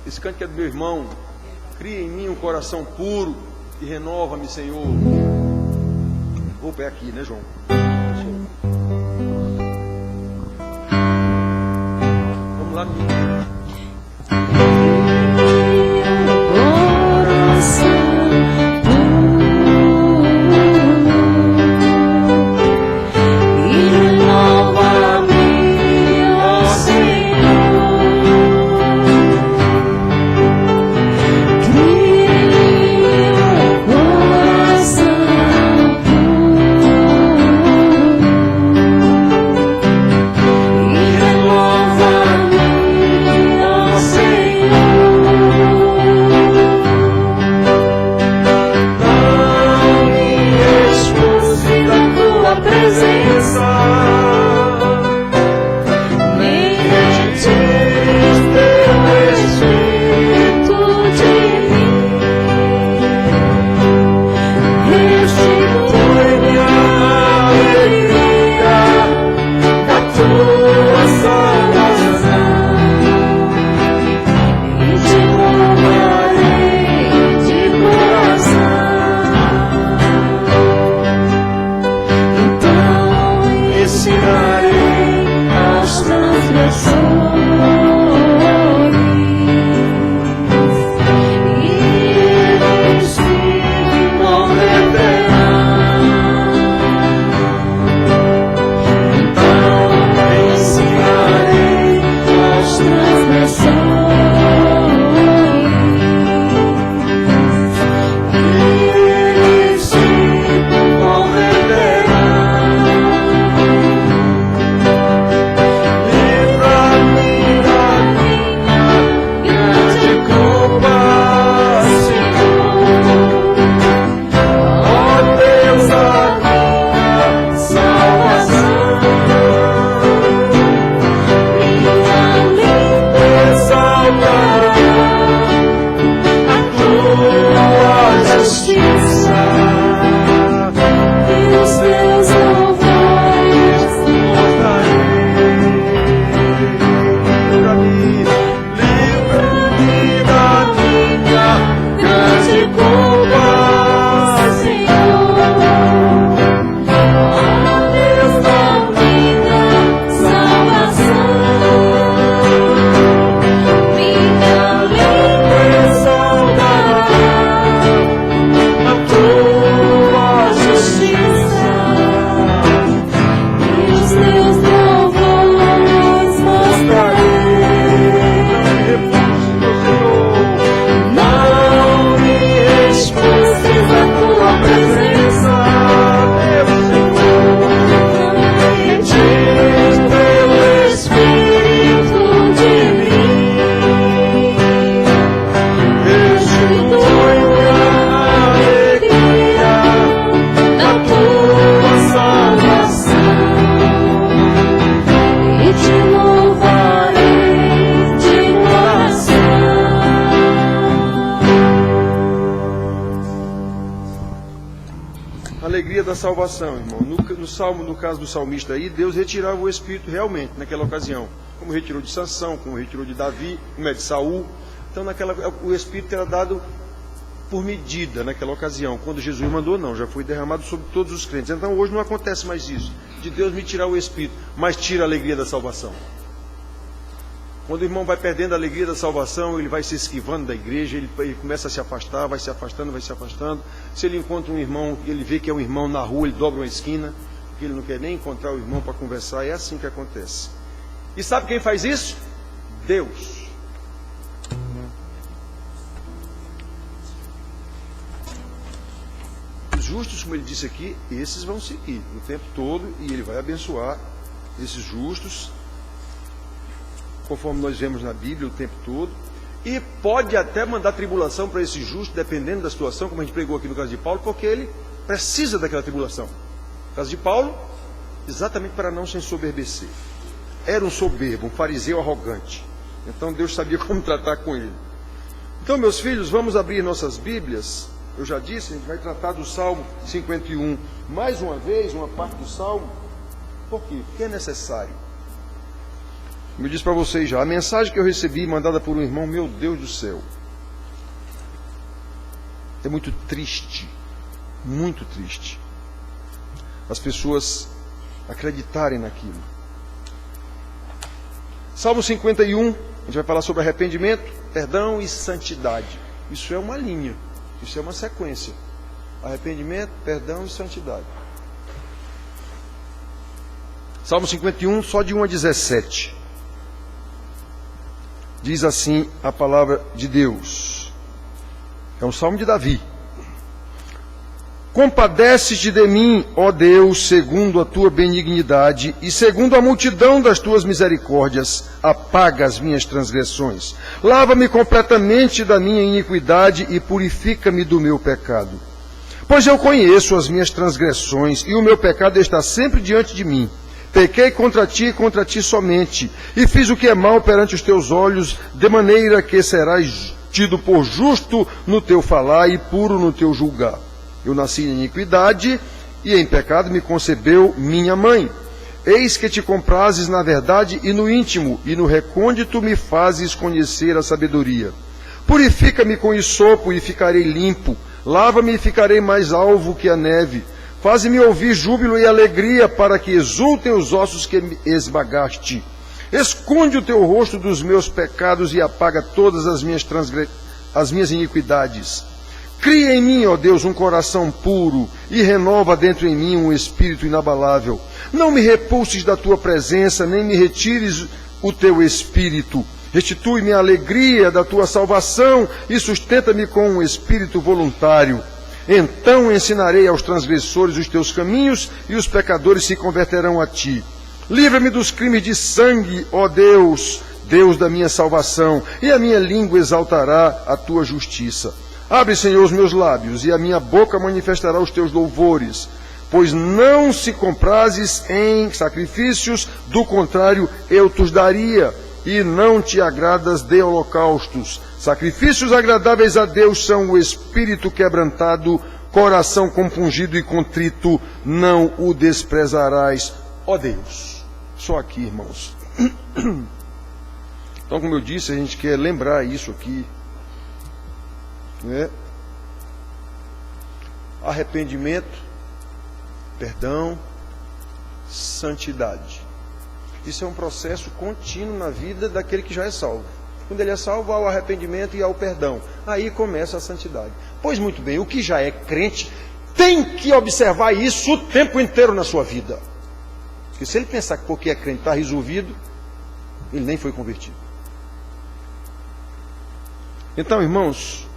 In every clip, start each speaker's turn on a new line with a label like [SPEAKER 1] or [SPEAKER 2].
[SPEAKER 1] Esse cântico é do meu irmão. Cria em mim um coração puro e renova-me, Senhor. Vou pé aqui, né, João? Vamos lá, menino. Salvação, irmão. No Salmo, no caso do salmista aí, Deus retirava o espírito realmente naquela ocasião, como retirou de Sansão, como retirou de Davi, como é de Saul. Então o espírito era dado por medida naquela ocasião. Quando Jesus mandou, não, já foi derramado sobre todos os crentes. Então hoje não acontece mais isso, de Deus me tirar o espírito, mas tira a alegria da salvação. Quando o irmão vai perdendo a alegria da salvação, ele vai se esquivando da igreja, ele começa a se afastar, vai se afastando, vai se afastando. Se ele encontra um irmão, ele vê que é um irmão na rua, ele dobra uma esquina, porque ele não quer nem encontrar o irmão para conversar. É assim que acontece. E sabe quem faz isso? Deus. Os justos, como ele disse aqui, esses vão seguir o tempo todo e ele vai abençoar esses justos, conforme nós vemos na Bíblia o tempo todo, e pode até mandar tribulação para esse justo, dependendo da situação, como a gente pregou aqui no caso de Paulo, porque ele precisa daquela tribulação. No caso de Paulo, exatamente para não se ensoberbecer. Era um soberbo, um fariseu arrogante. Então Deus sabia como tratar com ele. Então, meus filhos, vamos abrir nossas Bíblias. Eu já disse, a gente vai tratar do Salmo 51. Mais uma vez, uma parte do Salmo. Por quê? Porque é necessário. Como eu disse para vocês já, a mensagem que eu recebi, mandada por um irmão, meu Deus do céu, é muito triste, muito triste. As pessoas acreditarem naquilo. Salmo 51, a gente vai falar sobre arrependimento, perdão e santidade. Isso é uma linha, isso é uma sequência. Arrependimento, perdão e santidade. Salmo 51, só de 1 a 17. Diz assim a palavra de Deus. É um salmo de Davi. Compadece-te de mim, ó Deus, segundo a tua benignidade e segundo a multidão das tuas misericórdias, apaga as minhas transgressões. Lava-me completamente da minha iniquidade e purifica-me do meu pecado. Pois eu conheço as minhas transgressões e o meu pecado está sempre diante de mim. Pequei contra ti e contra ti somente, e fiz o que é mal perante os teus olhos, de maneira que serás tido por justo no teu falar e puro no teu julgar. Eu nasci em iniquidade, e em pecado me concebeu minha mãe. Eis que te comprazes na verdade e no íntimo, e no recôndito me fazes conhecer a sabedoria. Purifica-me com hisopo e ficarei limpo, lava-me e ficarei mais alvo que a neve. Faze-me ouvir júbilo e alegria, para que exultem os ossos que me esmagaste. Esconde o teu rosto dos meus pecados e apaga todas as minhas iniquidades. Cria em mim, ó Deus, um coração puro e renova dentro em mim um espírito inabalável. Não me repulses da tua presença, nem me retires o teu espírito. Restitui-me a alegria da tua salvação e sustenta-me com um espírito voluntário. Então ensinarei aos transgressores os teus caminhos e os pecadores se converterão a ti. Livra-me dos crimes de sangue, ó Deus, Deus da minha salvação, e a minha língua exaltará a tua justiça. Abre, Senhor, os meus lábios, e a minha boca manifestará os teus louvores, pois não se comprazes em sacrifícios, do contrário eu te daria, e não te agradas de holocaustos. Sacrifícios agradáveis a Deus são o espírito quebrantado, coração compungido e contrito, não o desprezarás, ó Deus. Só aqui, irmãos. Então, como eu disse, a gente quer lembrar isso aqui, né? Arrependimento, perdão, santidade. Isso é um processo contínuo na vida daquele que já é salvo. Quando ele é salvo, há o arrependimento e há o perdão. Aí começa a santidade. Pois muito bem, o que já é crente tem que observar isso o tempo inteiro na sua vida. Porque se ele pensar que porque é crente está resolvido, ele nem foi convertido. Então, irmãos,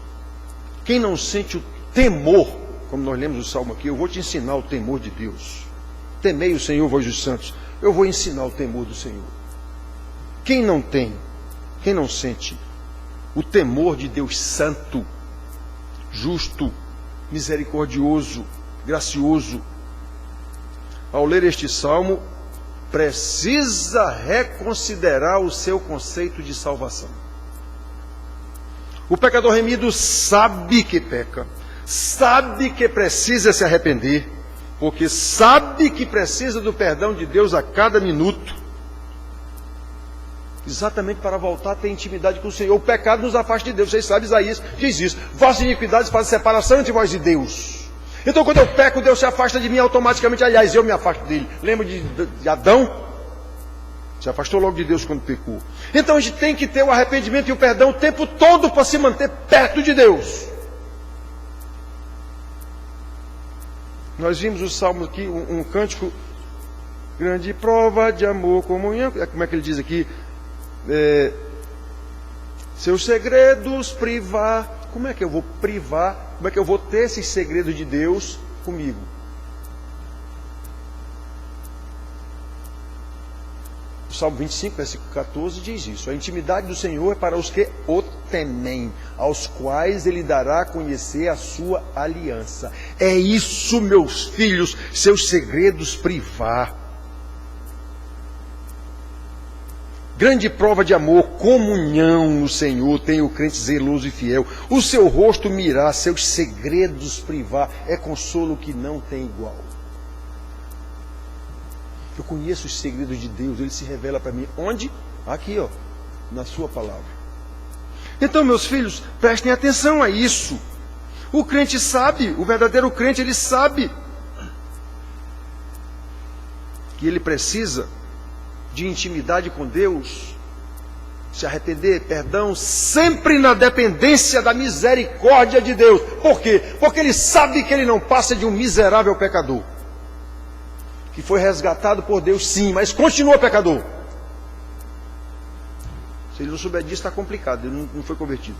[SPEAKER 1] quem não sente o temor, como nós lemos o salmo aqui, eu vou te ensinar o temor de Deus. Temei o Senhor, vós os santos. Eu vou ensinar o temor do Senhor. Quem não tem, quem não sente o temor de Deus santo, justo, misericordioso, gracioso, ao ler este salmo, precisa reconsiderar o seu conceito de salvação. O pecador remido sabe que peca, sabe que precisa se arrepender, porque sabe que precisa do perdão de Deus a cada minuto, exatamente para voltar a ter intimidade com o Senhor. O pecado nos afasta de Deus. Vocês sabem, Isaías diz isso. Vossas iniquidades fazem separação entre vós e Deus. Então, quando eu peco, Deus se afasta de mim automaticamente. Aliás, eu me afasto dele. Lembra de Adão? Se afastou logo de Deus quando pecou. Então, a gente tem que ter o arrependimento e o perdão o tempo todo para se manter perto de Deus. Nós vimos o salmo aqui, um cântico, grande prova de amor, comunhão. Como é que ele diz aqui? Seus segredos privar. Como é que eu vou privar? Como é que eu vou ter esses segredos de Deus comigo? O Salmo 25, versículo 14 diz isso. A intimidade do Senhor é para os que o temem, aos quais Ele dará a conhecer a sua aliança. É isso, meus filhos, seus segredos privar. Grande prova de amor, comunhão no Senhor, tem o crente zeloso e fiel. O seu rosto mirar, seus segredos privar, é consolo que não tem igual. Eu conheço os segredos de Deus, Ele se revela para mim. Onde? Aqui, ó, na sua palavra. Então, meus filhos, prestem atenção a isso. O crente sabe, o verdadeiro crente, ele sabe que ele precisa de intimidade com Deus, se arrepender, perdão, sempre na dependência da misericórdia de Deus. Por quê? Porque ele sabe que ele não passa de um miserável pecador, que foi resgatado por Deus, sim, mas continua pecador. Se ele não souber disso, está complicado, ele não foi convertido.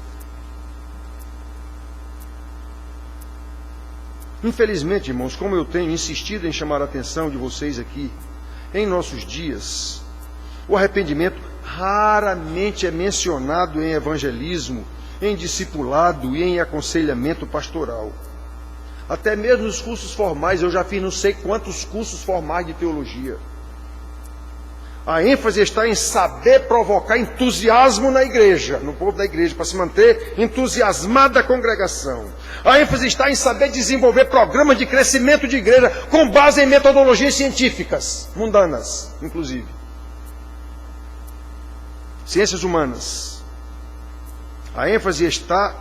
[SPEAKER 1] Infelizmente, irmãos, como eu tenho insistido em chamar a atenção de vocês aqui, em nossos dias, o arrependimento raramente é mencionado em evangelismo, em discipulado e em aconselhamento pastoral. Até mesmo nos cursos formais, eu já fiz não sei quantos cursos formais de teologia. A ênfase está em saber provocar entusiasmo na igreja, no povo da igreja, para se manter entusiasmada a congregação. A ênfase está em saber desenvolver programas de crescimento de igreja com base em metodologias científicas, mundanas, inclusive. Ciências humanas. A ênfase está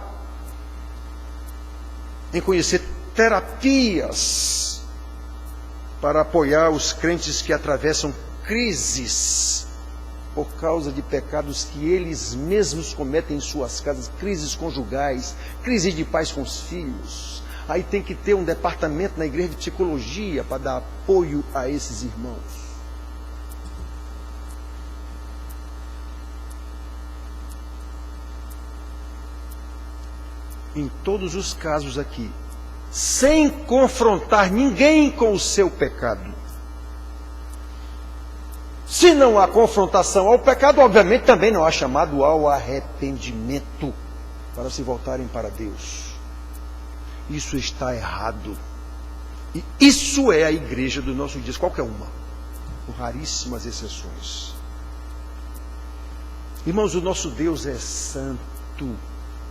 [SPEAKER 1] em conhecer terapias para apoiar os crentes que atravessam crises por causa de pecados que eles mesmos cometem em suas casas, crises conjugais, crises de pais com os filhos. Aí tem que ter um departamento na igreja de psicologia para dar apoio a esses irmãos. Em todos os casos aqui, sem confrontar ninguém com o seu pecado. Se não há confrontação ao pecado, obviamente também não há chamado ao arrependimento para se voltarem para Deus. Isso está errado. E isso é a igreja dos nossos dias, qualquer uma, com raríssimas exceções. Irmãos, o nosso Deus é santo.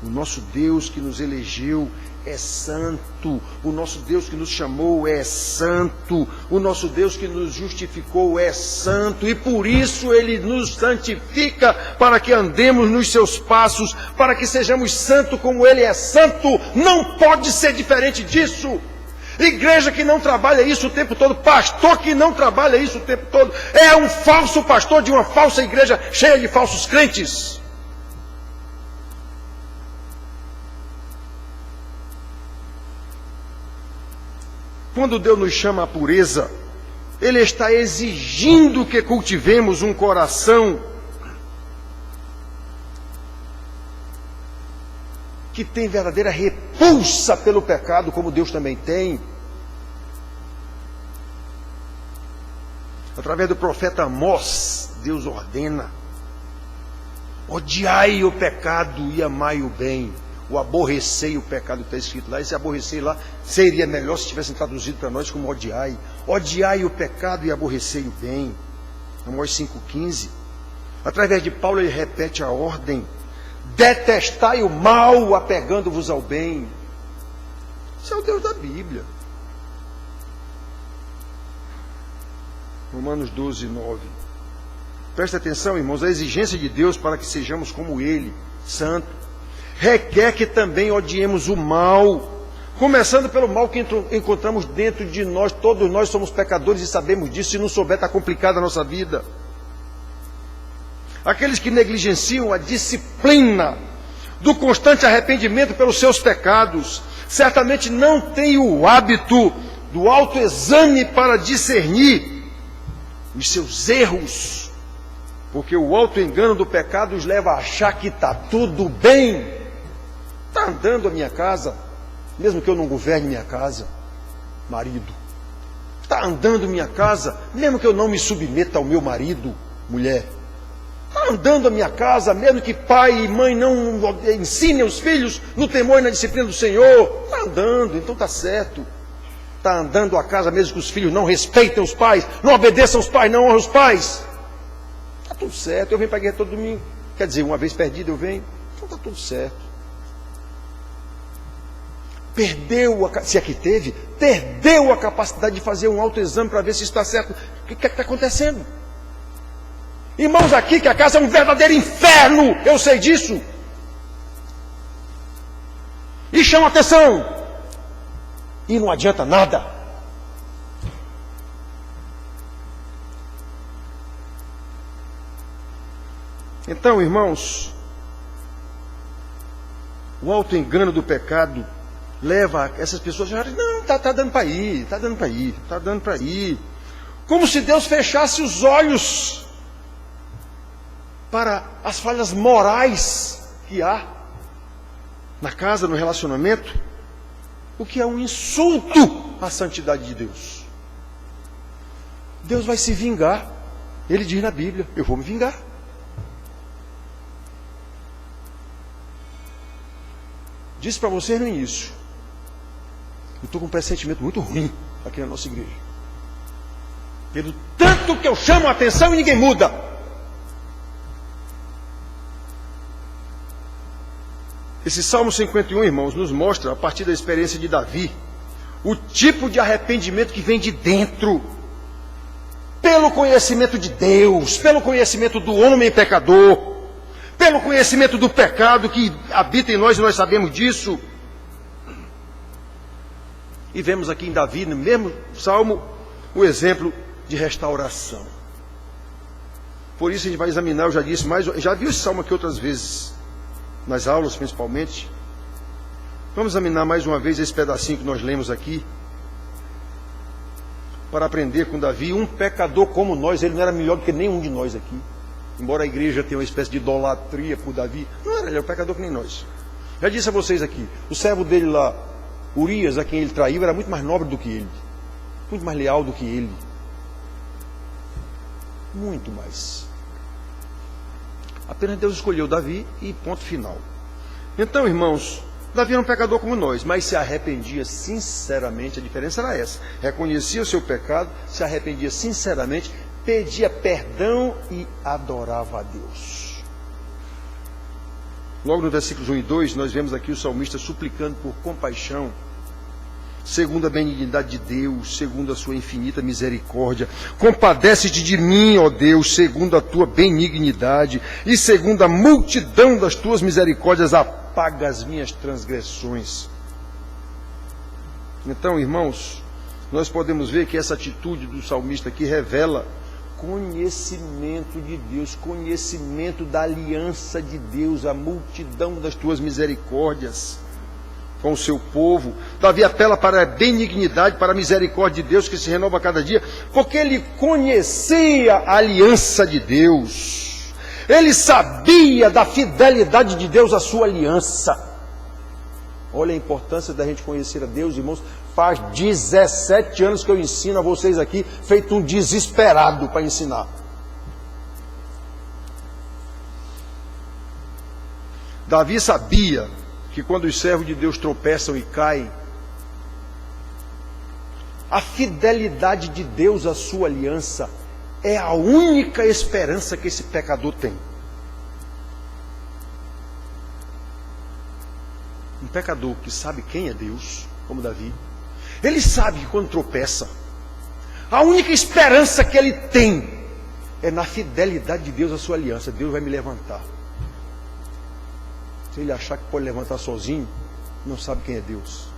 [SPEAKER 1] O nosso Deus que nos elegeu é santo. O nosso Deus que nos chamou é santo. O nosso Deus que nos justificou é santo. E por isso Ele nos santifica para que andemos nos seus passos, para que sejamos santos como Ele é santo. Não pode ser diferente disso. Igreja que não trabalha isso o tempo todo, pastor que não trabalha isso o tempo todo, é um falso pastor de uma falsa igreja cheia de falsos crentes. Quando Deus nos chama à pureza, Ele está exigindo que cultivemos um coração que tem verdadeira repulsa pelo pecado, como Deus também tem. Através do profeta Amós, Deus ordena: odiai o pecado e amai o bem. O aborrecei o pecado está escrito lá. Esse aborrecei lá seria melhor se tivessem traduzido para nós como odiai. Odiai o pecado e aborrecei o bem. Amós 5,15. Através de Paulo ele repete a ordem: detestai o mal, apegando-vos ao bem. Isso é o Deus da Bíblia. Romanos 12:9. Presta atenção, irmãos, a exigência de Deus para que sejamos como Ele, santo, requer que também odiemos o mal, começando pelo mal que encontramos dentro de nós. Todos nós somos pecadores e sabemos disso. Se não souber, está complicada a nossa vida. Aqueles que negligenciam a disciplina do constante arrependimento pelos seus pecados, certamente não têm o hábito do autoexame para discernir os seus erros, porque o autoengano do pecado os leva a achar que está tudo bem. Está andando a minha casa, mesmo que eu não governe minha casa, marido. Está andando minha casa, mesmo que eu não me submeta ao meu marido, mulher. Está andando a minha casa, mesmo que pai e mãe não ensinem os filhos no temor e na disciplina do Senhor. Está andando, então está certo. Está andando a casa, mesmo que os filhos não respeitem os pais, não obedeçam os pais, não honram os pais. Está tudo certo. Eu venho para a igreja todo domingo. Quer dizer, uma vez perdido eu venho. Então está tudo certo. Perdeu, se aqui teve, perdeu a capacidade de fazer um autoexame para ver se está certo. O que é que está acontecendo? Irmãos, aqui que a casa é um verdadeiro inferno, eu sei disso. E chama atenção. E não adianta nada. Então, irmãos, o auto-engano do pecado leva essas pessoas a dizer, não, tá dando para ir, tá dando para ir, tá dando para ir. Como se Deus fechasse os olhos para as falhas morais que há na casa, no relacionamento, o que é um insulto à santidade de Deus. Deus vai se vingar. Ele diz na Bíblia, eu vou me vingar. Disse para vocês no início, eu estou com um pressentimento muito ruim aqui na nossa igreja. Pelo tanto que eu chamo a atenção e ninguém muda. Esse Salmo 51, irmãos, nos mostra, a partir da experiência de Davi, o tipo de arrependimento que vem de dentro, pelo conhecimento de Deus, pelo conhecimento do homem pecador, pelo conhecimento do pecado que habita em nós, e nós sabemos disso. E vemos aqui em Davi, no mesmo Salmo, o exemplo de restauração. Por isso a gente vai examinar, eu já disse, já vi esse Salmo aqui outras vezes, nas aulas principalmente. Vamos examinar mais uma vez esse pedacinho que nós lemos aqui, para aprender com Davi. Um pecador como nós, ele não era melhor do que nenhum de nós aqui. Embora a igreja tenha uma espécie de idolatria por Davi, não era, ele era um pecador que nem nós. Já disse a vocês aqui, o servo dele lá, Urias, a quem ele traiu, era muito mais nobre do que ele, muito mais leal do que ele, muito mais. Apenas Deus escolheu Davi e ponto final. Então, irmãos, Davi era um pecador como nós, mas se arrependia sinceramente. A diferença era essa: reconhecia o seu pecado, se arrependia sinceramente, pedia perdão e adorava a Deus. Logo no versículos 1 e 2, nós vemos aqui o salmista suplicando por compaixão, segundo a benignidade de Deus, segundo a sua infinita misericórdia. Compadece-te de mim, ó Deus, segundo a tua benignidade, e segundo a multidão das tuas misericórdias, apaga as minhas transgressões. Então, irmãos, nós podemos ver que essa atitude do salmista aqui revela conhecimento de Deus, conhecimento da aliança de Deus, a multidão das tuas misericórdias com o seu povo. Davi apela para a benignidade, para a misericórdia de Deus que se renova a cada dia, porque ele conhecia a aliança de Deus. Ele sabia da fidelidade de Deus à sua aliança. Olha a importância da gente conhecer a Deus, irmãos. Faz 17 anos que eu ensino a vocês aqui, feito um desesperado para ensinar. Davi sabia que quando os servos de Deus tropeçam e caem, a fidelidade de Deus à sua aliança é a única esperança que esse pecador tem. Um pecador que sabe quem é Deus, como Davi, ele sabe que quando tropeça, a única esperança que ele tem é na fidelidade de Deus à sua aliança. Deus vai me levantar. Se ele achar que pode levantar sozinho, não sabe quem é Deus,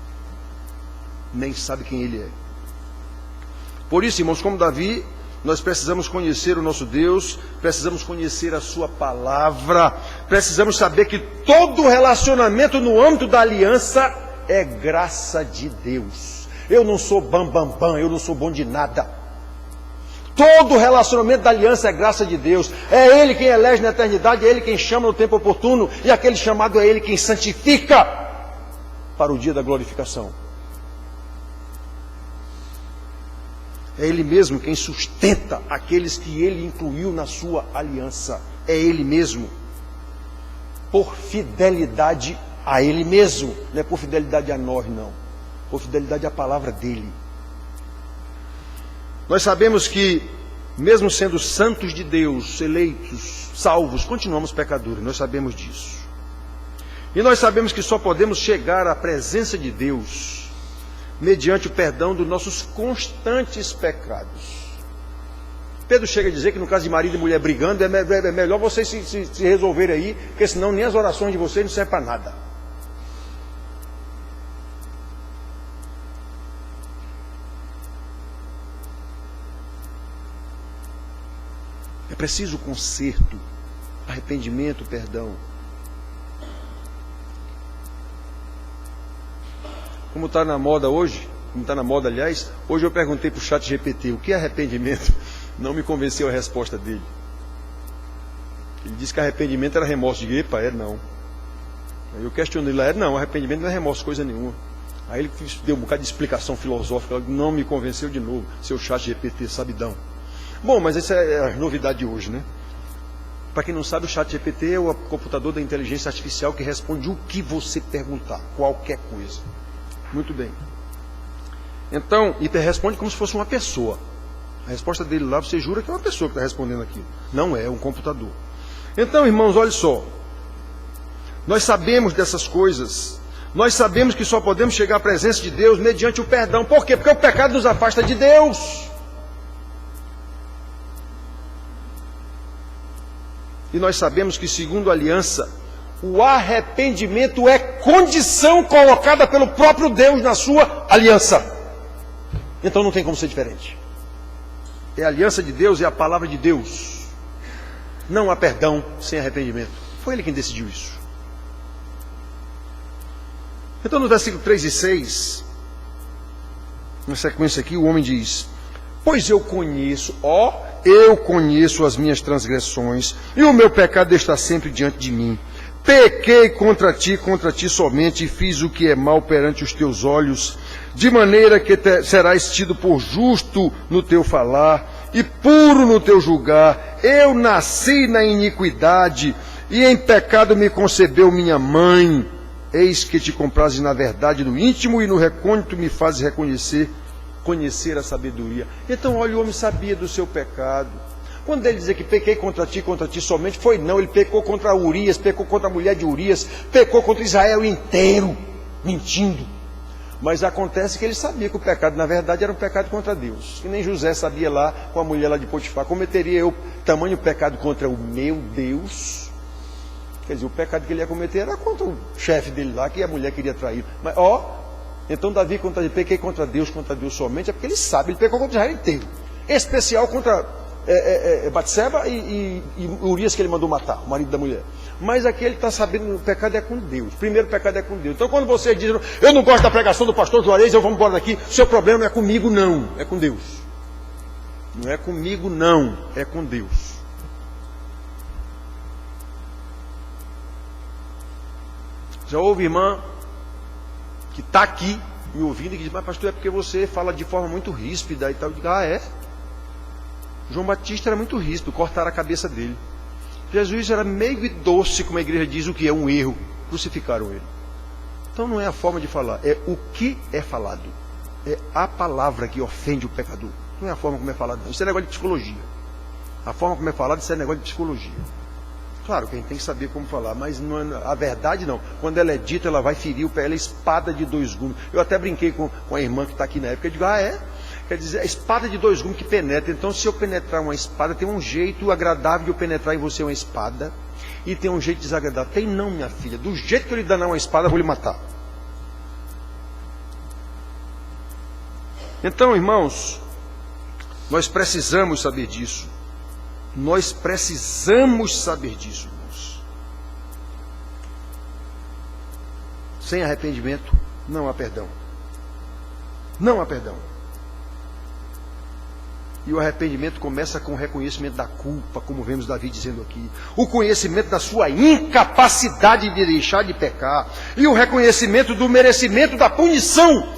[SPEAKER 1] nem sabe quem ele é. Por isso, irmãos, como Davi, nós precisamos conhecer o nosso Deus, precisamos conhecer a sua palavra, precisamos saber que todo relacionamento no âmbito da aliança é graça de Deus. Eu não sou bam, eu não sou bom de nada. Todo relacionamento da aliança é graça de Deus. É Ele quem elege na eternidade, é Ele quem chama no tempo oportuno, e aquele chamado é Ele quem santifica para o dia da glorificação. É Ele mesmo quem sustenta aqueles que Ele incluiu na sua aliança. É Ele mesmo, por fidelidade a Ele mesmo. Não é por fidelidade a nós, não. Por fidelidade à palavra dEle. Nós sabemos que, mesmo sendo santos de Deus, eleitos, salvos, continuamos pecadores. Nós sabemos disso. E nós sabemos que só podemos chegar à presença de Deus mediante o perdão dos nossos constantes pecados. Pedro chega a dizer que no caso de marido e mulher brigando, é melhor vocês se resolverem aí, porque senão nem as orações de vocês não servem para nada. É preciso conserto, arrependimento, perdão. Como está na moda hoje, aliás, hoje eu perguntei para o ChatGPT o que é arrependimento. Não me convenceu a resposta dele. Ele disse que arrependimento era remorso. Eu digo, epa, não. Aí eu questionei lá, não, arrependimento não é remorso, coisa nenhuma. Aí ele deu um bocado de explicação filosófica, não me convenceu de novo, seu ChatGPT sabidão. Bom, mas essa é a novidade de hoje, né? Para quem não sabe, o ChatGPT é o computador da inteligência artificial que responde o que você perguntar, qualquer coisa. Muito bem. Então, e responde como se fosse uma pessoa. A resposta dele lá, você jura que é uma pessoa que está respondendo aquilo. Não é um computador. Então, irmãos, olha só. Nós sabemos dessas coisas. Nós sabemos que só podemos chegar à presença de Deus mediante o perdão. Por quê? Porque o pecado nos afasta de Deus. E nós sabemos que, segundo a aliança, o arrependimento é condição colocada pelo próprio Deus na sua aliança. Então não tem como ser diferente. É a aliança de Deus, é a palavra de Deus. Não há perdão sem arrependimento. Foi Ele quem decidiu isso. Então no versículo 3 e 6, na sequência aqui, o homem diz: pois eu conheço as minhas transgressões, e o meu pecado está sempre diante de mim. Pequei contra ti somente, e fiz o que é mal perante os teus olhos, de maneira que serás tido por justo no teu falar, e puro no teu julgar. Eu nasci na iniquidade, e em pecado me concebeu minha mãe. Eis que te comprazes na verdade no íntimo, e no recôndito me fazes conhecer a sabedoria. Então, olha, o homem sabia do seu pecado. Quando ele dizia que pequei contra ti somente, foi não, ele pecou contra Urias, pecou contra a mulher de Urias, pecou contra Israel inteiro, mentindo. Mas acontece que ele sabia que o pecado, na verdade, era um pecado contra Deus. Que nem José sabia lá com a mulher lá de Potifar. Cometeria eu tamanho pecado contra o meu Deus? Quer dizer, o pecado que ele ia cometer era contra o chefe dele lá, que a mulher queria trair. Mas, então Davi, quando ele pequei contra Deus somente, é porque ele sabe, ele pecou contra Israel inteiro. Em especial contra Batseba e Urias, que ele mandou matar, o marido da mulher. Mas aqui ele está sabendo que o pecado é com Deus. Primeiro, o pecado é com Deus. Então, quando você diz, eu não gosto da pregação do pastor Juarez, eu vou embora daqui, seu problema não é comigo, não. É com Deus. Não é comigo, não. É com Deus. Já houve irmã que está aqui me ouvindo e diz, mas pastor, é porque você fala de forma muito ríspida e tal. Eu digo, é? João Batista era muito ríspido, cortaram a cabeça dele. Jesus era meio e doce, como a igreja diz, o que é um erro. Crucificaram ele. Então não é a forma de falar, é o que é falado. É a palavra que ofende o pecador. Não é a forma como é falado, não. Isso é negócio de psicologia. A forma como é falado, isso é negócio de psicologia. Claro que a gente tem que saber como falar, mas não é, a verdade não. Quando ela é dita, ela vai ferir o pé, ela é espada de dois gumes. Eu até brinquei com a irmã que está aqui na época, eu digo, é? Quer dizer, a espada de dois gumes que penetra. Então, se eu penetrar uma espada, tem um jeito agradável de eu penetrar em você uma espada, e tem um jeito desagradável. Tem não, minha filha. Do jeito que eu lhe danar uma espada, eu vou lhe matar. Então, irmãos, nós precisamos saber disso. Nós precisamos saber disso, irmãos. Sem arrependimento, não há perdão. Não há perdão. E o arrependimento começa com o reconhecimento da culpa, como vemos Davi dizendo aqui. O conhecimento da sua incapacidade de deixar de pecar. E o reconhecimento do merecimento da punição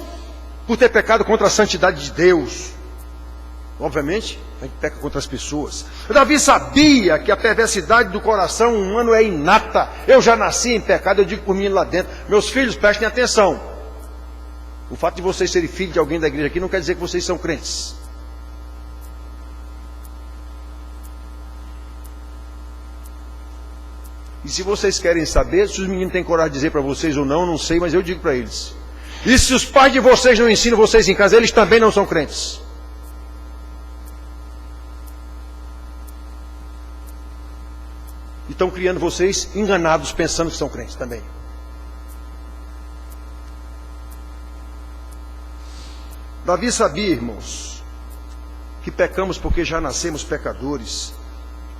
[SPEAKER 1] por ter pecado contra a santidade de Deus. Obviamente, a gente peca contra as pessoas. Davi sabia que a perversidade do coração humano é inata. Eu já nasci em pecado, eu digo por mim lá dentro. Meus filhos, prestem atenção. O fato de vocês serem filhos de alguém da igreja aqui não quer dizer que vocês são crentes. E se vocês querem saber, se os meninos têm coragem de dizer para vocês ou não, não sei, mas eu digo para eles. E se os pais de vocês não ensinam vocês em casa, eles também não são crentes. estão criando vocês enganados, pensando que são crentes também. Davi sabia, irmãos, que pecamos porque já nascemos pecadores,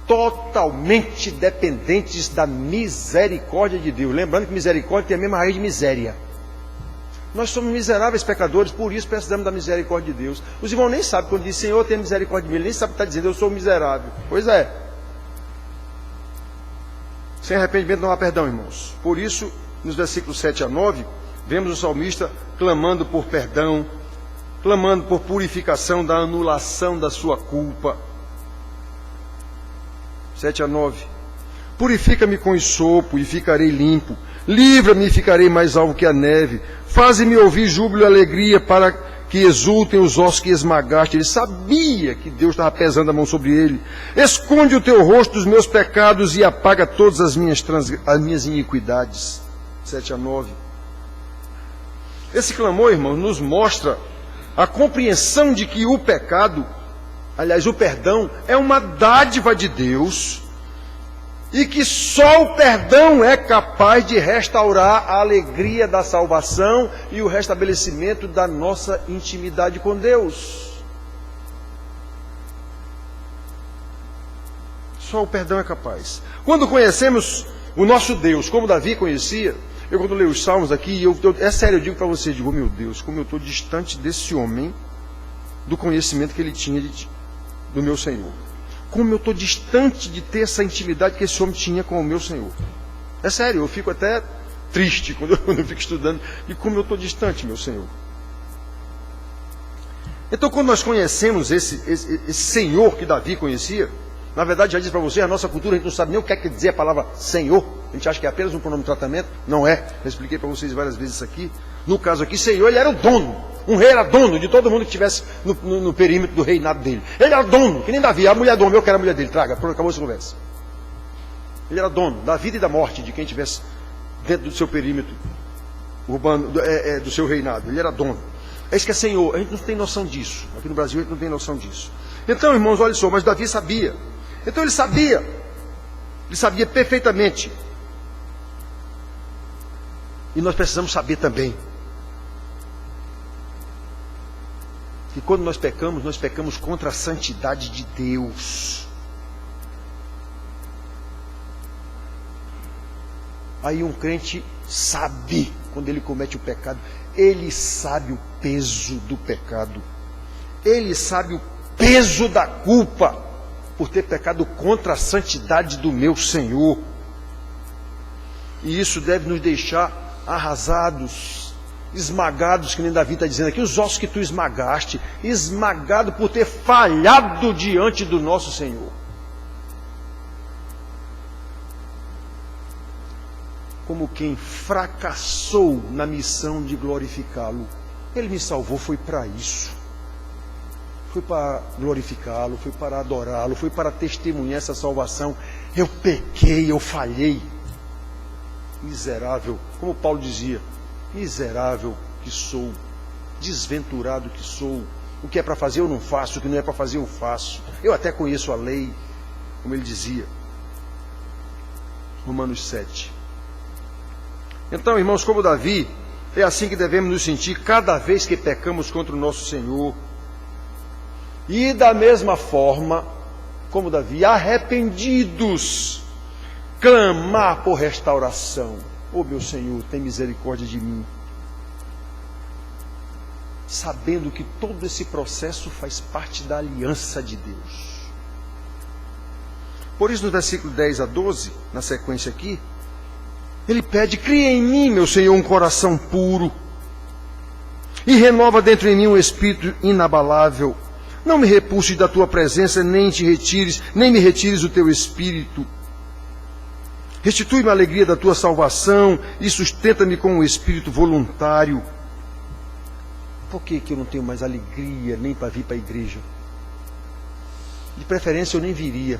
[SPEAKER 1] totalmente dependentes da misericórdia de Deus. Lembrando que misericórdia tem a mesma raiz de miséria. Nós somos miseráveis pecadores, por isso precisamos da misericórdia de Deus. Os irmãos nem sabem, quando diz Senhor, tenha misericórdia de mim, ele nem sabe o que está dizendo, eu sou miserável. Pois é. Sem arrependimento não há perdão, irmãos. Por isso, nos versículos 7 a 9, vemos o salmista clamando por perdão, clamando por purificação da anulação da sua culpa. 7 a 9. Purifica-me com esopo e ficarei limpo. Livra-me e ficarei mais alvo que a neve. Faze-me ouvir júbilo e alegria para que exultem os ossos que esmagaste. Ele sabia que Deus estava pesando a mão sobre ele. Esconde o teu rosto dos meus pecados e apaga todas as minhas iniquidades. 7 a 9. Esse clamor, irmão, nos mostra a compreensão de que o pecado, aliás, o perdão, é uma dádiva de Deus e que só o perdão é capaz de restaurar a alegria da salvação e o restabelecimento da nossa intimidade com Deus. Só o perdão é capaz. Quando conhecemos o nosso Deus, como Davi conhecia, eu quando leio os salmos aqui, é sério, eu digo para vocês, digo, meu Deus, como eu estou distante desse homem, do conhecimento que ele tinha do meu Senhor. Como eu estou distante de ter essa intimidade que esse homem tinha com o meu Senhor. É sério, eu fico até triste quando eu fico estudando, e como eu estou distante, meu Senhor. Então, quando nós conhecemos esse Senhor que Davi conhecia, na verdade, já disse para você, a nossa cultura, a gente não sabe nem o que quer dizer a palavra Senhor. A gente acha que é apenas um pronome de tratamento. Não é. Eu expliquei para vocês várias vezes isso aqui. No caso aqui, Senhor, ele era o dono. Um rei era dono de todo mundo que estivesse no perímetro do reinado dele. Ele era dono, que nem Davi. A mulher do homem, eu quero a mulher dele. Traga, pronto, acabou essa conversa. Ele era dono da vida e da morte de quem estivesse dentro do seu perímetro urbano, do seu reinado. Ele era dono. É isso que é Senhor. A gente não tem noção disso. Aqui no Brasil a gente não tem noção disso. Então, irmãos, olha só, mas Davi sabia. Então ele sabia perfeitamente. E nós precisamos saber também que quando nós pecamos contra a santidade de Deus. Aí um crente sabe, quando ele comete o pecado, ele sabe o peso do pecado. Ele sabe o peso da culpa por ter pecado contra a santidade do meu Senhor. E isso deve nos deixar arrasados, esmagados, que nem Davi está dizendo aqui, os ossos que tu esmagaste, esmagado por ter falhado diante do nosso Senhor. Como quem fracassou na missão de glorificá-lo. Ele me salvou, foi para isso. Foi para glorificá-lo, foi para adorá-lo, foi para testemunhar essa salvação. Eu pequei, eu falhei. Miserável, como Paulo dizia, miserável que sou, desventurado que sou. O que é para fazer eu não faço, o que não é para fazer eu faço. Eu até conheço a lei, como ele dizia. Romanos 7. Então, irmãos, como Davi, é assim que devemos nos sentir cada vez que pecamos contra o nosso Senhor. E da mesma forma, como Davi, arrependidos, clamar por restauração. Oh meu Senhor, tem misericórdia de mim. Sabendo que todo esse processo faz parte da aliança de Deus. Por isso, no versículo 10 a 12, na sequência aqui, ele pede, cria em mim, meu Senhor, um coração puro, e renova dentro de mim um espírito inabalável. Não me repulses da tua presença, nem me retires o teu espírito. Restitui-me a alegria da tua salvação e sustenta-me com um espírito voluntário. Por que eu não tenho mais alegria nem para vir para a igreja? De preferência eu nem viria.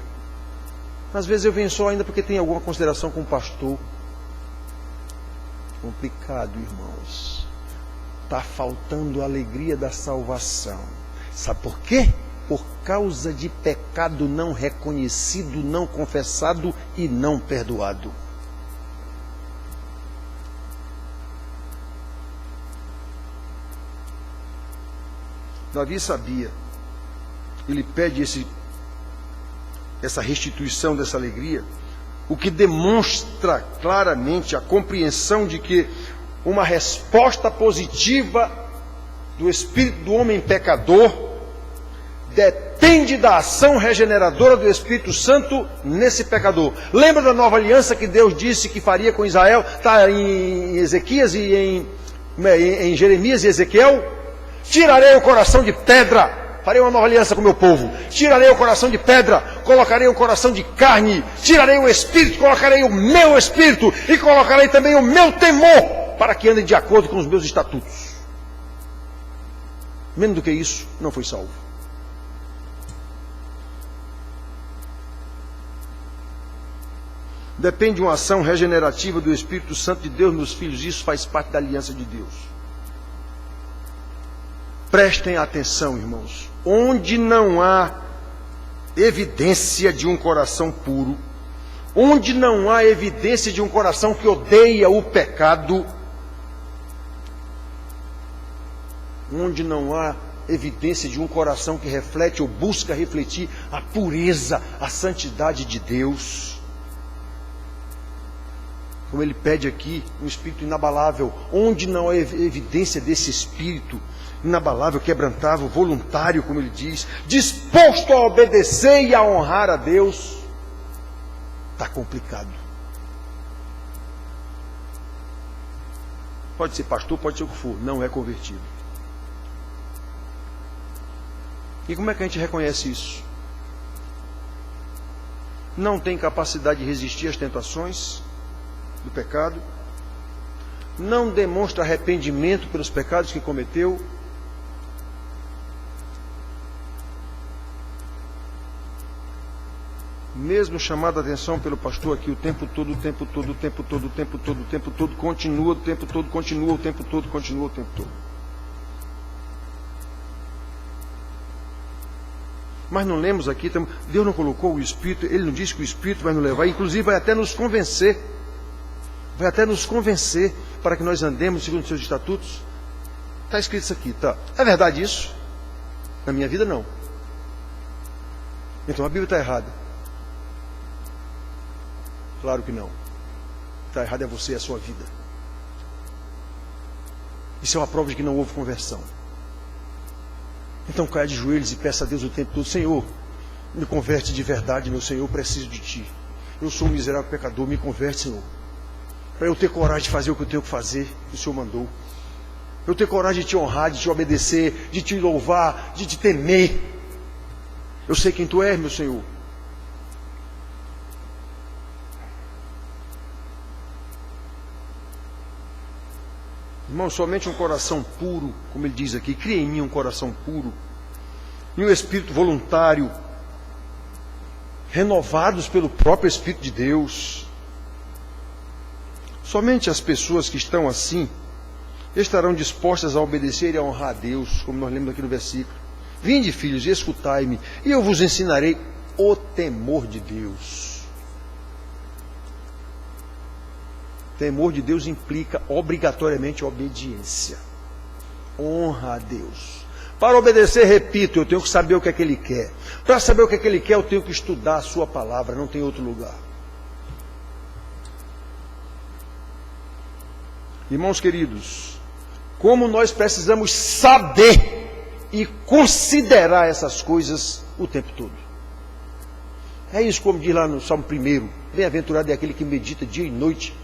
[SPEAKER 1] Às vezes eu venho só ainda porque tem alguma consideração com o pastor. Complicado, irmãos. Está faltando a alegria da salvação. Sabe por quê? por causa de pecado não reconhecido, não confessado e não perdoado. Davi sabia, ele pede essa restituição dessa alegria, o que demonstra claramente a compreensão de que uma resposta positiva do espírito do homem pecador depende da ação regeneradora do Espírito Santo nesse pecador. Lembra da nova aliança que Deus disse que faria com Israel? Está em Ezequias e em Jeremias e Ezequiel. Tirarei o coração de pedra, farei uma nova aliança com o meu povo. Tirarei o coração de pedra, colocarei o coração de carne. Tirarei o espírito, colocarei o meu espírito e colocarei também o meu temor, para que andem de acordo com os meus estatutos. Menos do que isso, não foi salvo. Depende de uma ação regenerativa do Espírito Santo de Deus nos filhos. Isso faz parte da aliança de Deus. Prestem atenção, irmãos. Onde não há evidência de um coração puro, onde não há evidência de um coração que odeia o pecado, onde não há evidência de um coração que reflete ou busca refletir a pureza, a santidade de Deus, como ele pede aqui, um espírito inabalável, onde não há evidência desse espírito inabalável, quebrantável, voluntário, como ele diz, disposto a obedecer e a honrar a Deus, está complicado. Pode ser pastor, pode ser o que for, não é convertido. E como é que a gente reconhece isso? Não tem capacidade de resistir às tentações do pecado, não demonstra arrependimento pelos pecados que cometeu, mesmo chamado a atenção pelo pastor aqui o tempo todo, continua o tempo todo. Mas não lemos aqui, Deus não colocou o Espírito, Ele não disse que o Espírito vai nos levar, inclusive vai até nos convencer, para que nós andemos segundo os seus estatutos. Está escrito isso aqui, tá? É verdade isso? Na minha vida não. Então a Bíblia está errada. Claro que não. Está errado é você, é a sua vida. Isso é uma prova de que não houve conversão. Então caia de joelhos e peça a Deus o tempo todo: Senhor, me converte de verdade, meu Senhor, eu preciso de Ti. Eu sou um miserável pecador, me converte, Senhor. Para eu ter coragem de fazer o que eu tenho que fazer, que o Senhor mandou. Eu ter coragem de Te honrar, de Te obedecer, de Te louvar, de Te temer. Eu sei quem Tu és, meu Senhor. Irmão, somente um coração puro, como ele diz aqui, cria em mim um coração puro, e um espírito voluntário, renovados pelo próprio Espírito de Deus. Somente as pessoas que estão assim estarão dispostas a obedecer e a honrar a Deus, como nós lemos aqui no versículo. Vinde, filhos, e escutai-me, e eu vos ensinarei o temor de Deus. Temor de Deus implica obrigatoriamente obediência. Honra a Deus. Para obedecer, repito, eu tenho que saber o que é que Ele quer. Para saber o que é que Ele quer, eu tenho que estudar a Sua palavra, não tem outro lugar. Irmãos queridos, como nós precisamos saber e considerar essas coisas o tempo todo. É isso como diz lá no Salmo 1, bem-aventurado é aquele que medita dia e noite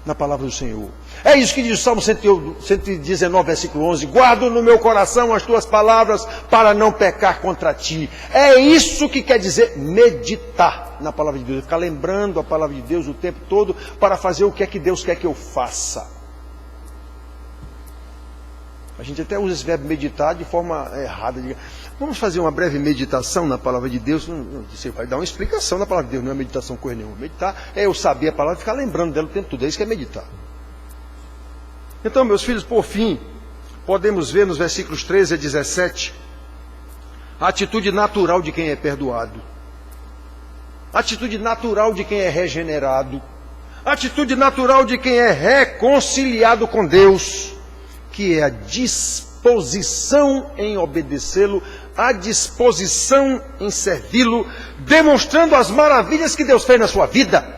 [SPEAKER 1] na palavra do Senhor. É isso que diz o Salmo 119, versículo 11: guardo no meu coração as tuas palavras para não pecar contra ti. É isso que quer dizer meditar na palavra de Deus, ficar lembrando a palavra de Deus o tempo todo para fazer o que é que Deus quer que eu faça. A gente até usa esse verbo meditar de forma errada. Vamos fazer uma breve meditação na palavra de Deus. Você vai dar uma explicação na palavra de Deus, não é meditação coisa nenhuma. Meditar é eu saber a palavra e ficar lembrando dela o tempo todo. É isso que é meditar. Então, meus filhos, por fim, podemos ver nos versículos 13 a 17 A atitude natural de quem é perdoado. A atitude natural de quem é regenerado. A atitude natural de quem é reconciliado com Deus, que é a disposição em obedecê-lo, a disposição em servi-lo, demonstrando as maravilhas que Deus fez na sua vida,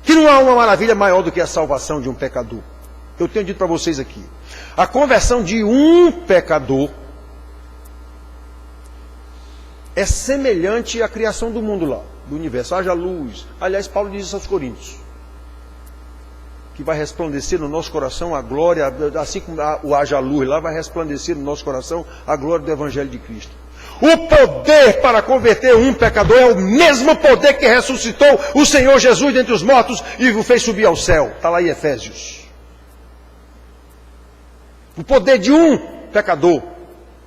[SPEAKER 1] que não há uma maravilha maior do que a salvação de um pecador. Eu tenho dito para vocês aqui, a conversão de um pecador é semelhante à criação do mundo lá, do universo. Haja luz. Aliás, Paulo diz isso aos Coríntios, que vai resplandecer no nosso coração a glória, assim como o haja luz lá, vai resplandecer no nosso coração a glória do Evangelho de Cristo. O poder para converter um pecador é o mesmo poder que ressuscitou o Senhor Jesus dentre os mortos e o fez subir ao céu. Está lá em Efésios. O poder de um pecador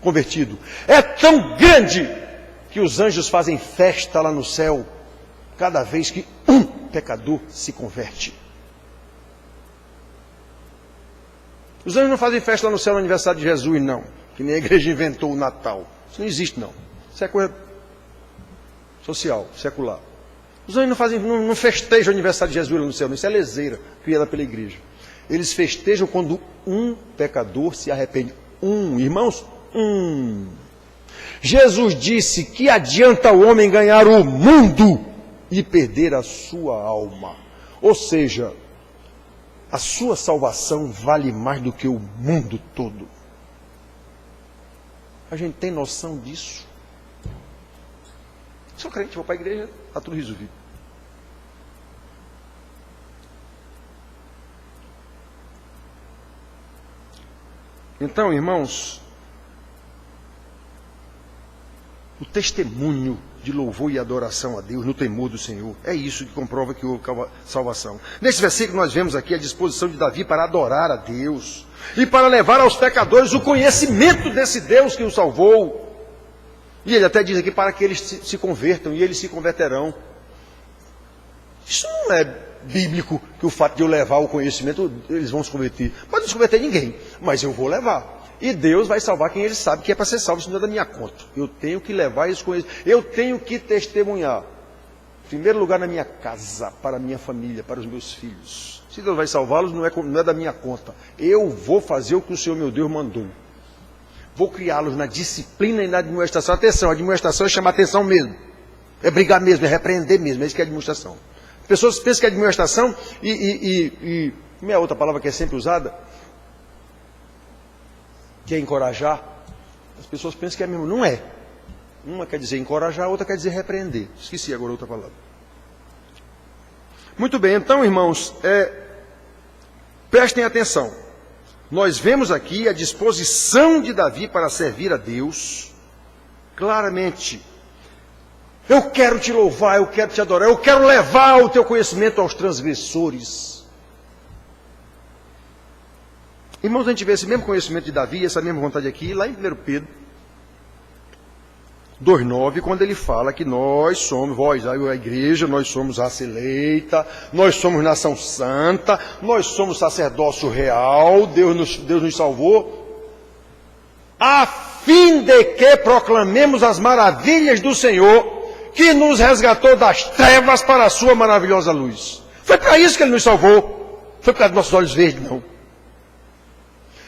[SPEAKER 1] convertido é tão grande que os anjos fazem festa lá no céu cada vez que um pecador se converte. Os anjos não fazem festa lá no céu no aniversário de Jesus, não. Que nem a igreja inventou o Natal. Isso não existe, não. Isso é coisa social, secular. Os anjos não festejam o aniversário de Jesus lá no céu, não. Isso é leseira criada pela igreja. Eles festejam quando um pecador se arrepende. Irmãos, Jesus disse que adianta o homem ganhar o mundo e perder a sua alma. Ou seja, a sua salvação vale mais do que o mundo todo. A gente tem noção disso? Sou crente, vou para a igreja, está tudo resolvido. Então, irmãos, o testemunho de louvor e adoração a Deus no temor do Senhor, é isso que comprova que houve salvação. Nesse versículo nós vemos aqui a disposição de Davi para adorar a Deus e para levar aos pecadores o conhecimento desse Deus que o salvou. E ele até diz aqui para que eles se convertam, e eles se converterão. Isso não é bíblico, que o fato de eu levar o conhecimento, eles vão se converter. Pode não se converter ninguém, mas eu vou levar. E Deus vai salvar quem ele sabe que é para ser salvo, isso não é da minha conta. Eu tenho que levar isso com eles. Eu tenho que testemunhar. Em primeiro lugar na minha casa, para a minha família, para os meus filhos. Se Deus vai salvá-los, não é da minha conta. Eu vou fazer o que o Senhor meu Deus mandou. Vou criá-los na disciplina e na admoestação. Atenção, a admoestação é chamar atenção mesmo. É brigar mesmo, é repreender mesmo. É isso que é admoestação. Pessoas pensam que é admoestação como é a outra palavra que é sempre usada? Que é encorajar. As pessoas pensam que é mesmo. Não é. Uma quer dizer encorajar, a outra quer dizer repreender. Esqueci agora outra palavra. Muito bem, então, irmãos, prestem atenção. Nós vemos aqui a disposição de Davi para servir a Deus claramente. Eu quero te louvar, eu quero te adorar, eu quero levar o teu conhecimento aos transgressores. Irmãos, a gente vê esse mesmo conhecimento de Davi, essa mesma vontade aqui, lá em 1 Pedro 2,9, quando ele fala que nós somos, vós, a igreja, nós somos raça eleita, nós somos nação santa, nós somos sacerdócio real, Deus nos salvou, a fim de que proclamemos as maravilhas do Senhor, que nos resgatou das trevas para a sua maravilhosa luz. Foi para isso que ele nos salvou, foi por causa dos nossos olhos verdes, não.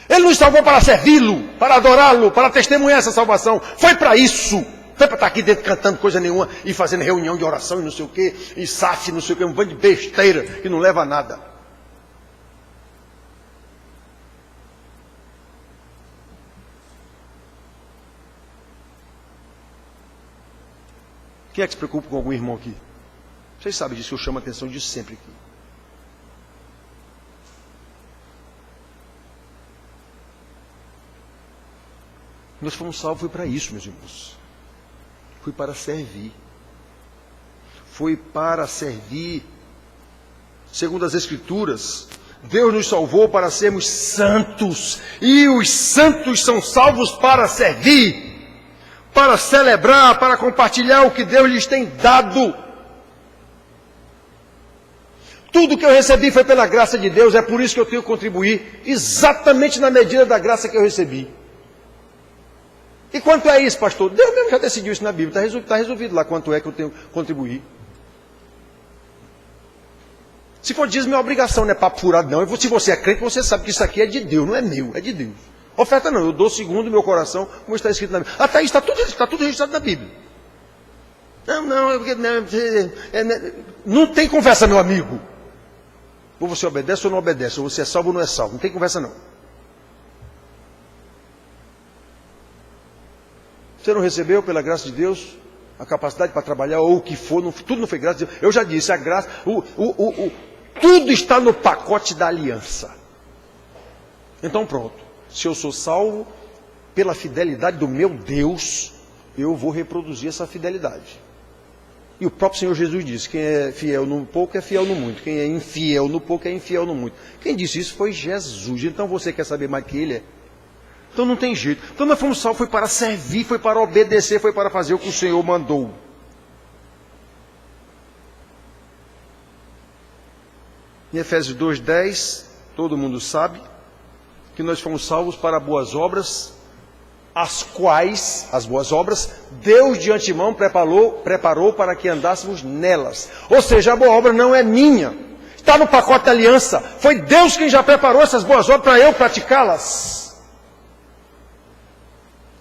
[SPEAKER 1] Ele nos salvou para servi-lo, para adorá-lo, para testemunhar essa salvação. Foi para isso. Foi para estar aqui dentro cantando coisa nenhuma e fazendo reunião de oração e não sei o quê, e SAF, não sei o quê, um bando de besteira que não leva a nada. Quem é que se preocupa com algum irmão aqui? Vocês sabem disso, eu chamo a atenção disso sempre aqui. Nós fomos salvos, foi para isso, meus irmãos. Foi para servir. Foi para servir. Segundo as Escrituras, Deus nos salvou para sermos santos. E os santos são salvos para servir, para celebrar, para compartilhar o que Deus lhes tem dado. Tudo que eu recebi foi pela graça de Deus, é por isso que eu tenho que contribuir exatamente na medida da graça que eu recebi. E quanto é isso, pastor? Deus mesmo já decidiu isso na Bíblia, está resolvido lá quanto é que eu tenho que contribuir. Se for dízimo, é obrigação, não é papo furado, não. Se você é crente, você sabe que isso aqui é de Deus, não é meu, é de Deus. Oferta não, eu dou segundo o meu coração, como está escrito na Bíblia. Até isso está tudo registrado na Bíblia. Não tem conversa, meu amigo. Ou você obedece ou não obedece, ou você é salvo ou não é salvo. Não tem conversa, não. Você não recebeu, pela graça de Deus, a capacidade para trabalhar, ou o que for, tudo não foi graça de Deus. Eu já disse, a graça, tudo está no pacote da aliança. Então pronto, se eu sou salvo, pela fidelidade do meu Deus, eu vou reproduzir essa fidelidade. E o próprio Senhor Jesus disse, quem é fiel no pouco é fiel no muito, quem é infiel no pouco é infiel no muito. Quem disse isso foi Jesus, então você quer saber mais que Ele é? Então não tem jeito. Então nós fomos salvos, foi para servir, foi para obedecer, foi para fazer o que o Senhor mandou. Em Efésios 2:10, todo mundo sabe que nós fomos salvos para boas obras, as quais, as boas obras, Deus de antemão preparou para que andássemos nelas. Ou seja, a boa obra não é minha, está no pacote da aliança. Foi Deus quem já preparou essas boas obras para eu praticá-las.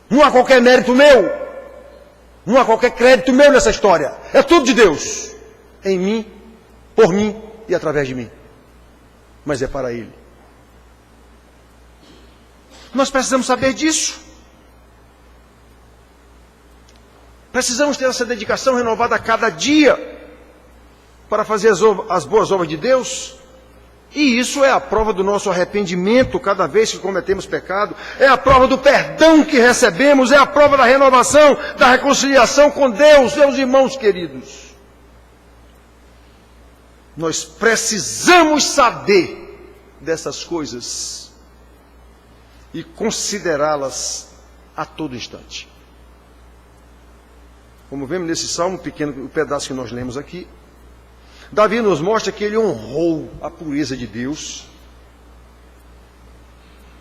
[SPEAKER 1] Não há qualquer mérito meu, não há qualquer crédito meu nessa história. É tudo de Deus, em mim, por mim e através de mim. Mas é para Ele. Nós precisamos saber disso. Precisamos ter essa dedicação renovada a cada dia para fazer as boas obras de Deus. E isso é a prova do nosso arrependimento cada vez que cometemos pecado. É a prova do perdão que recebemos. É a prova da renovação, da reconciliação com Deus, meus irmãos queridos. Nós precisamos saber dessas coisas e considerá-las a todo instante. Como vemos nesse salmo pequeno, o pedaço que nós lemos aqui, Davi nos mostra que ele honrou a pureza de Deus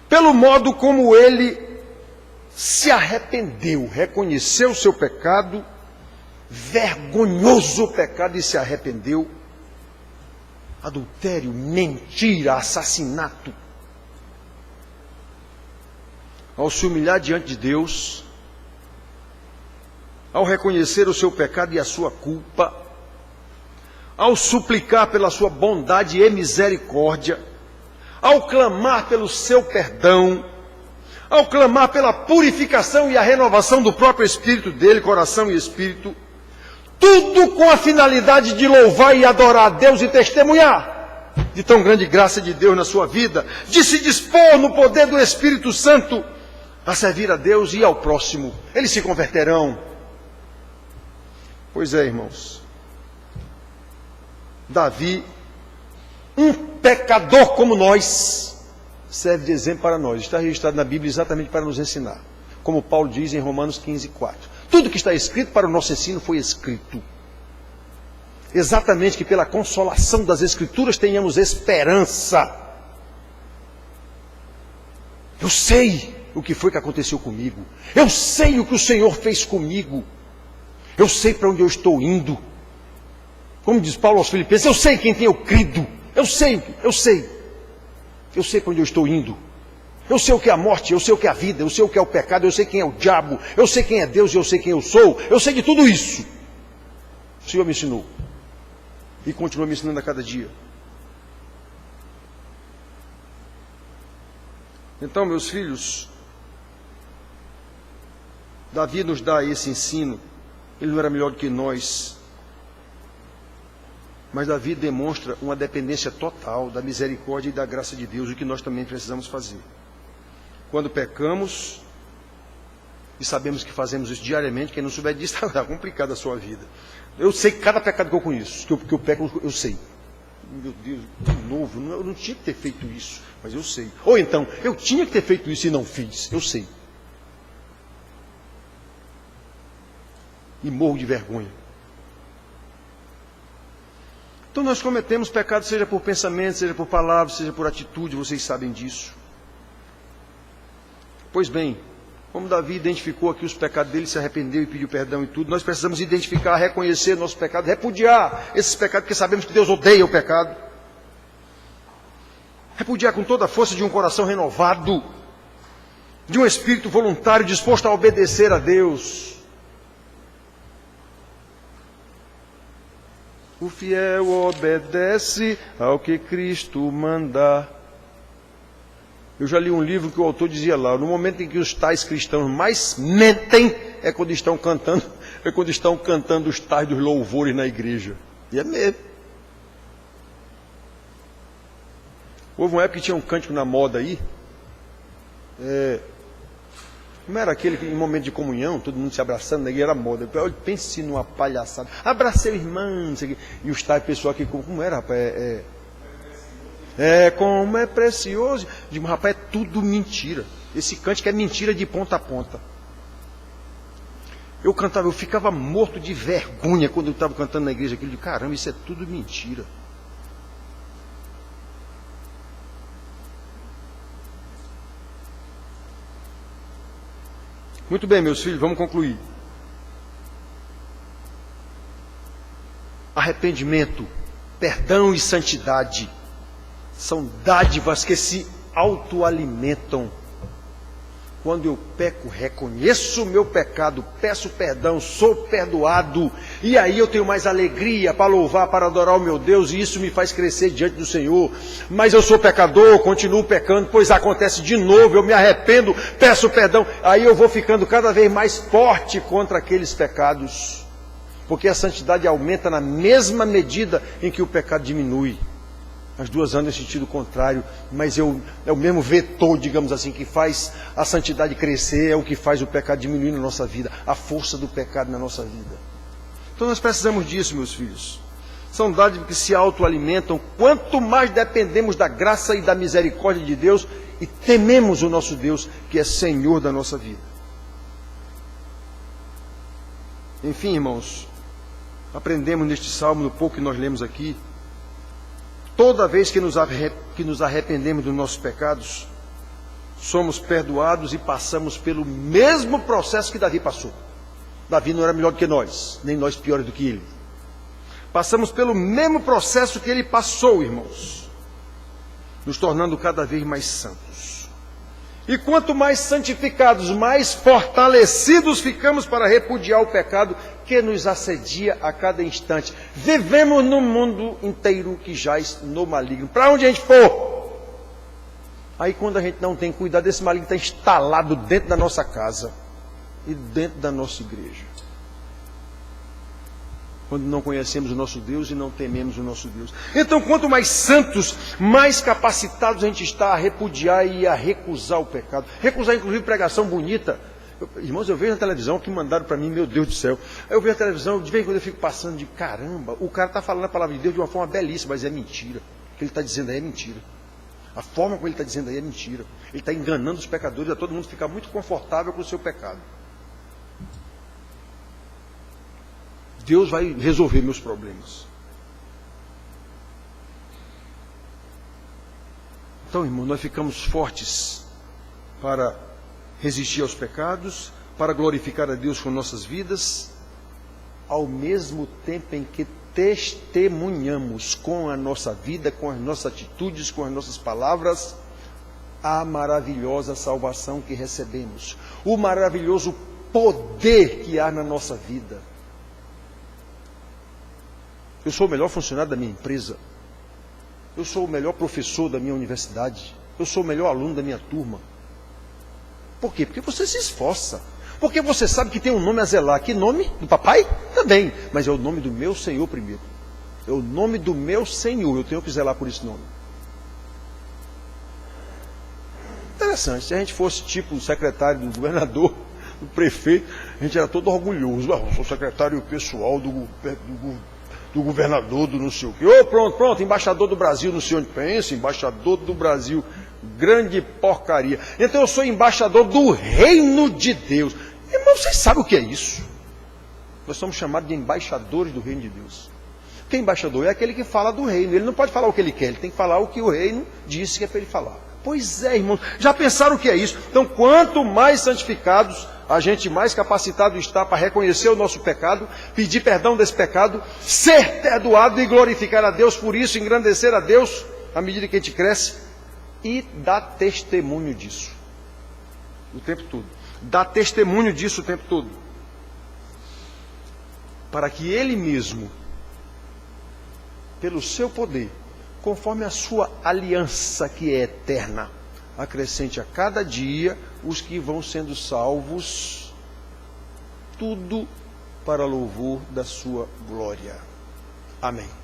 [SPEAKER 1] pelo modo como ele se arrependeu, reconheceu o seu pecado, vergonhoso pecado, e se arrependeu. Adultério, mentira, assassinato. Ao se humilhar diante de Deus, ao reconhecer o seu pecado e a sua culpa, ao suplicar pela sua bondade e misericórdia, ao clamar pelo seu perdão, ao clamar pela purificação e a renovação do próprio espírito dele, coração e espírito, tudo com a finalidade de louvar e adorar a Deus e testemunhar de tão grande graça de Deus na sua vida, de se dispor no poder do Espírito Santo a servir a Deus e ao próximo. Eles se converterão. Pois é, irmãos. Davi, um pecador como nós, serve de exemplo para nós. Está registrado na Bíblia exatamente para nos ensinar. Como Paulo diz em Romanos 15:4. Tudo que está escrito para o nosso ensino foi escrito. Exatamente que pela consolação das Escrituras tenhamos esperança. Eu sei o que foi que aconteceu comigo. Eu sei o que o Senhor fez comigo. Eu sei para onde eu estou indo. Como diz Paulo aos Filipenses, eu sei quem tem eu crido. Eu sei para onde eu estou indo. Eu sei o que é a morte, eu sei o que é a vida, eu sei o que é o pecado, eu sei quem é o diabo, eu sei quem é Deus e eu sei quem eu sou. Eu sei de tudo isso. O Senhor me ensinou. E continua me ensinando a cada dia. Então, meus filhos, Davi nos dá esse ensino. Ele não era melhor do que nós. Mas Davi demonstra uma dependência total da misericórdia e da graça de Deus, o que nós também precisamos fazer. Quando pecamos, e sabemos que fazemos isso diariamente, quem não souber disso, está complicada a sua vida. Eu sei cada pecado que eu conheço, que eu peco, eu sei. Meu Deus, de novo, eu não tinha que ter feito isso, mas eu sei. Ou então, eu tinha que ter feito isso e não fiz, eu sei. E morro de vergonha. Então nós cometemos pecado, seja por pensamento, seja por palavras, seja por atitude, vocês sabem disso. Pois bem, Como Davi identificou aqui os pecados dele, se arrependeu e pediu perdão e tudo, nós precisamos identificar, reconhecer nossos pecados, repudiar esses pecados, porque sabemos que Deus odeia o pecado. Repudiar com toda a força de um coração renovado, de um espírito voluntário disposto a obedecer a Deus. O fiel obedece ao que Cristo manda. Eu já li um livro que o autor dizia lá, no momento em que os tais cristãos mais mentem, é quando estão cantando os tais dos louvores na igreja. E é mesmo. Houve uma época que tinha um cântico na moda aí. Como era aquele que em momento de comunhão, todo mundo se abraçando, na igreja era moda. Pense numa palhaçada. Abracei o irmão, não sei o quê. E os tais pessoal aqui, como era, rapaz? Como é precioso. Digo, rapaz, é tudo mentira. Esse cântico é mentira de ponta a ponta. Eu cantava, eu ficava morto de vergonha quando eu estava cantando na igreja aquilo. De caramba, isso é tudo mentira. Muito bem, meus filhos, vamos concluir. Arrependimento, perdão e santidade são dádivas que se autoalimentam. Quando eu peco, reconheço o meu pecado, peço perdão, sou perdoado, e aí eu tenho mais alegria para louvar, para adorar o meu Deus, e isso me faz crescer diante do Senhor. Mas eu sou pecador, continuo pecando, pois acontece de novo, eu me arrependo, peço perdão, aí eu vou ficando cada vez mais forte contra aqueles pecados, porque a santidade aumenta na mesma medida em que o pecado diminui. As duas andam em sentido contrário, mas é o mesmo vetor, digamos assim, que faz a santidade crescer, é o que faz o pecado diminuir na nossa vida, a força do pecado na nossa vida. Então nós precisamos disso, meus filhos. São dádivas que se autoalimentam, quanto mais dependemos da graça e da misericórdia de Deus e tememos o nosso Deus, que é Senhor da nossa vida. Enfim, irmãos, aprendemos neste salmo, no pouco que nós lemos aqui, toda vez que nos arrependemos dos nossos pecados, somos perdoados e passamos pelo mesmo processo que Davi passou. Davi não era melhor do que nós, nem nós piores do que ele. Passamos pelo mesmo processo que ele passou, irmãos, nos tornando cada vez mais santos. E quanto mais santificados, mais fortalecidos ficamos para repudiar o pecado que nos assedia a cada instante. Vivemos num mundo inteiro que jaz no maligno. Para onde a gente for. Aí quando a gente não tem cuidado, esse maligno está instalado dentro da nossa casa e dentro da nossa igreja. Quando não conhecemos o nosso Deus e não tememos o nosso Deus. Então, quanto mais santos, mais capacitados a gente está a repudiar e a recusar o pecado. Recusar, inclusive, pregação bonita. Irmãos, eu vejo na televisão que mandaram para mim, meu Deus do céu. Eu vejo a televisão, de vez em quando eu fico passando de caramba, o cara está falando a palavra de Deus de uma forma belíssima, mas é mentira. O que ele está dizendo aí é mentira. A forma como ele está dizendo aí é mentira. Ele está enganando os pecadores, a todo mundo ficar muito confortável com o seu pecado. Deus vai resolver meus problemas. Então, irmão, nós ficamos fortes para resistir aos pecados, para glorificar a Deus com nossas vidas, ao mesmo tempo em que testemunhamos com a nossa vida, com as nossas atitudes, com as nossas palavras, a maravilhosa salvação que recebemos, o maravilhoso poder que há na nossa vida. Eu sou o melhor funcionário da minha empresa, eu sou o melhor professor da minha universidade, eu sou o melhor aluno da minha turma. Por quê? Porque você se esforça. Porque você sabe que tem um nome a zelar. Que nome? Do papai? Também. Mas é o nome do meu Senhor primeiro. É o nome do meu Senhor. Eu tenho que zelar por esse nome. Interessante. Se a gente fosse tipo o secretário do governador, do prefeito, a gente era todo orgulhoso. Eu sou secretário pessoal do governador do não sei o quê. Oh, pronto, embaixador do Brasil, não sei onde pensa, embaixador do Brasil. Grande porcaria. Então eu sou embaixador do reino de Deus. Irmão, vocês sabem o que é isso? Nós somos chamados de embaixadores do reino de Deus. Porque embaixador é aquele que fala do reino. Ele não pode falar o que ele quer, ele tem que falar o que o reino disse que é para ele falar. Pois é, irmãos. Já pensaram o que é isso? Então, quanto mais santificados, a gente mais capacitado está para reconhecer o nosso pecado, pedir perdão desse pecado, ser perdoado e glorificar a Deus por isso, engrandecer a Deus à medida que a gente cresce e dar testemunho disso o tempo todo. Dar testemunho disso o tempo todo. Para que Ele mesmo, pelo seu poder, conforme a sua aliança que é eterna, acrescente a cada dia os que vão sendo salvos, tudo para louvor da sua glória. Amém.